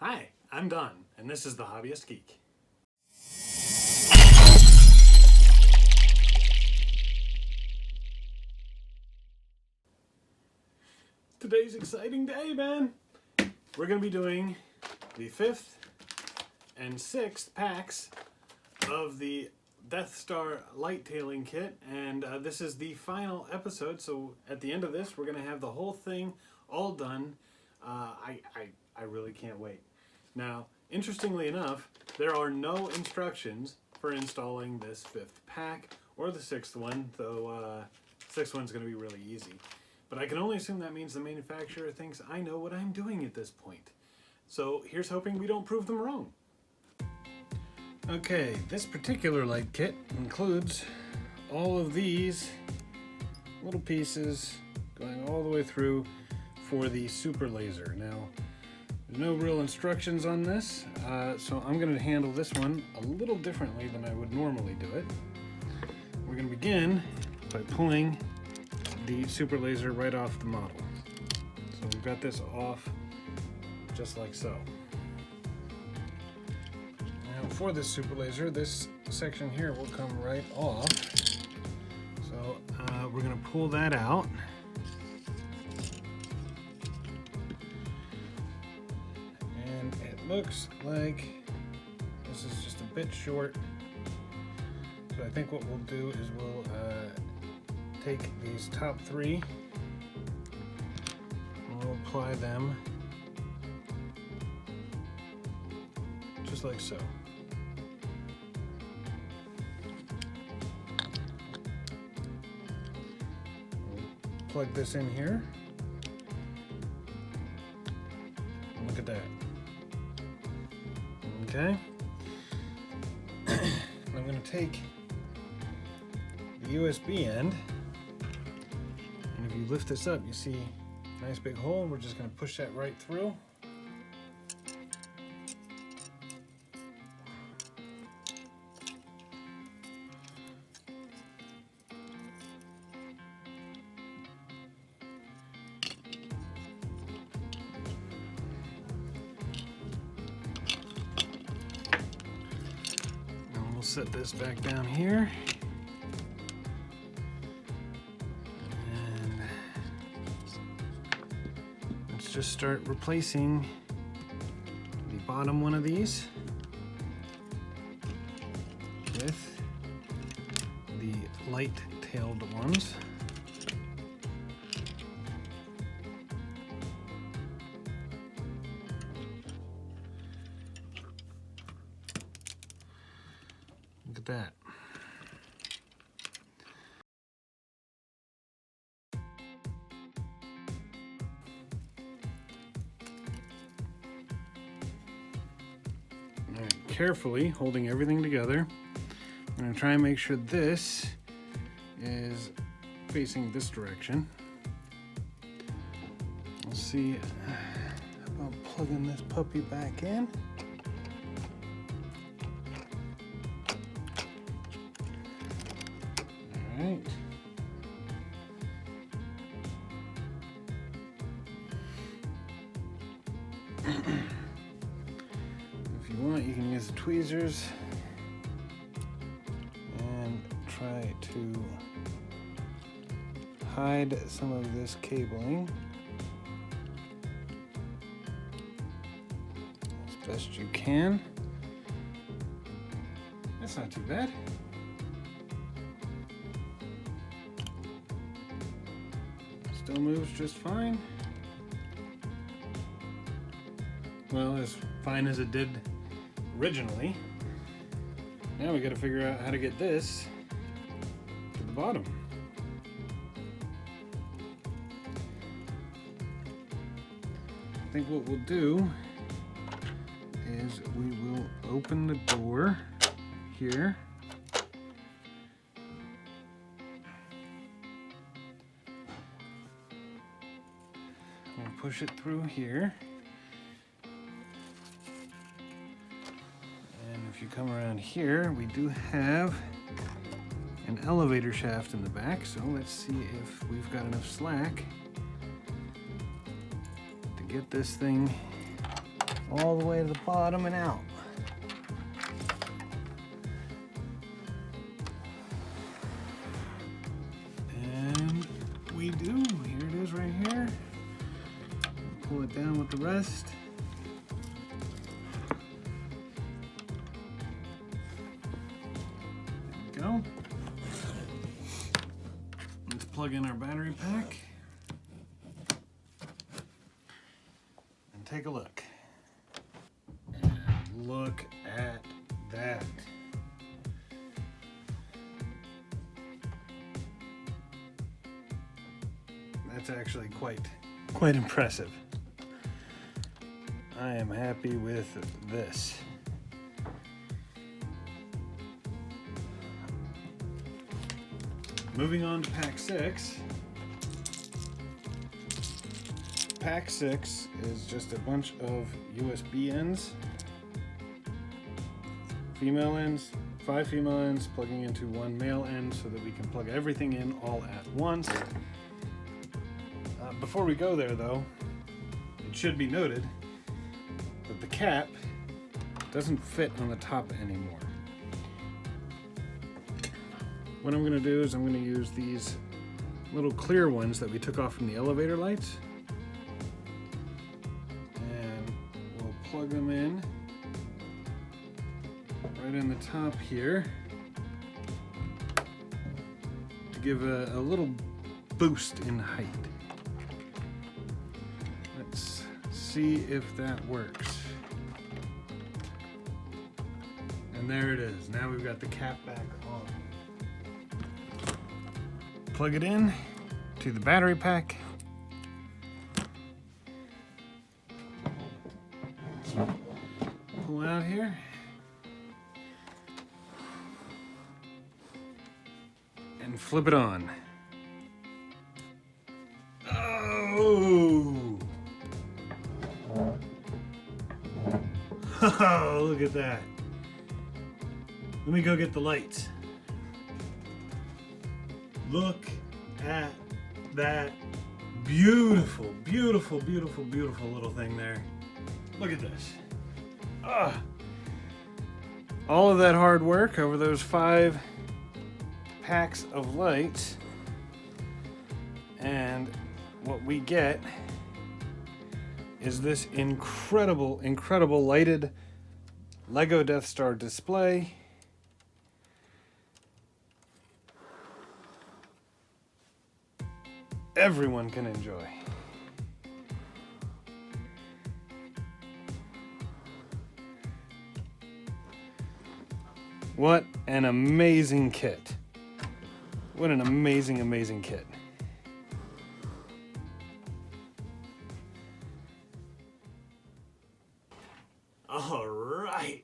Hi, I'm Don, and this is The Hobbyist Geek. Today's exciting day, man! We're going to be doing the 5th and 6th packs of the Death Star Light-Tailing Kit, and this is the final episode, so at the end of this, we're going to have the whole thing all done. I really can't wait. Now, interestingly enough, there are no instructions for installing this 5th pack or the 6th one, though 6th one's going to be really easy. But I can only assume that means the manufacturer thinks I know what I'm doing at this point. So here's hoping we don't prove them wrong. Okay, this particular light kit includes all of these little pieces going all the way through for the super laser. Now, there's no real instructions on this, so I'm going to handle this one a little differently than I would normally do it. We're going to begin by pulling the super laser right off the model. So we've got this off just like so. Now for this super laser, this section here will come right off. So we're going to pull that out. Looks like this is just a bit short, so I think what we'll do is we'll take these top three and we'll apply them just like so. Plug this in here. Look at that. Okay, I'm going to take the USB end, and if you lift this up, you see a nice big hole. We're just going to push that right through. We'll set this back down here. And let's just start replacing the bottom one of these with the light-tailed ones. Look at that. All right, carefully holding everything together, I'm going to try and make sure this is facing this direction. We'll see about plugging this puppy back in. Right. If you want, you can use the tweezers and try to hide some of this cabling as best you can. That's not too bad. Still moves just fine. Well, as fine as it did originally. Now we got to figure out how to get this to the bottom. I think what we'll do is we will open the door here. Push it through here, and if you come around here, we do have an elevator shaft in the back, so let's see if we've got enough slack to get this thing all the way to the bottom and out. And we do. Here it is right here. Pull it down with the rest. There we go. Let's plug in our battery pack and take a look. And look at that. That's actually quite impressive. I am happy with this. Moving on to pack 6. Pack 6 is just a bunch of USB ends. Female ends, 5 female ends plugging into 1 male end so that we can plug everything in all at once. Before we go there though, it should be noted that the cap doesn't fit on the top anymore. What I'm going to do is I'm going to use these little clear ones that we took off from the elevator lights, and we'll plug them in right in the top here to give a little boost in height. Let's see if that works. And there it is. Now we've got the cap back on. Plug it in to the battery pack. Pull out here. And flip it on. Oh! Oh, look at that. Let me go get the lights. Look at that beautiful, beautiful, beautiful, beautiful little thing there. Look at this. All of that hard work over those 5 packs of lights, and what we get is this incredible, incredible lighted Lego Death Star display. Everyone can enjoy. What an amazing kit. What an amazing, amazing kit. All right.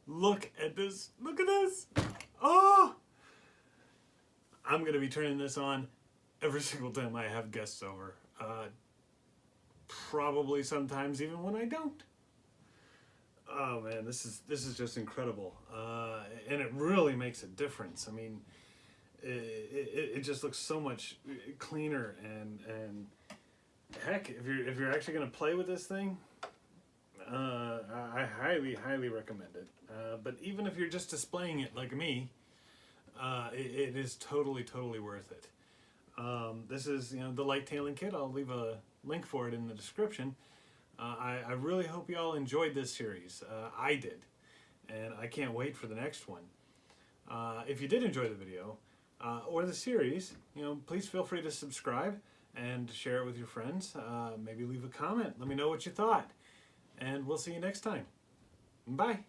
Look at this. Look at this. Oh! I'm going to be turning this on every single time I have guests over. Probably sometimes even when I don't. Oh man, this is just incredible. And it really makes a difference. I mean, it just looks so much cleaner, and heck, if you're actually going to play with this thing, I highly recommend it. But even if you're just displaying it like me, it is totally worth it. This is, the light tailing kit. I'll leave a link for it in the description. I really hope you all enjoyed this series. I did, and I can't wait for the next one. If you did enjoy the video or the series, please feel free to subscribe and share it with your friends. Maybe leave a comment. Let me know what you thought, and we'll see you next time. Bye.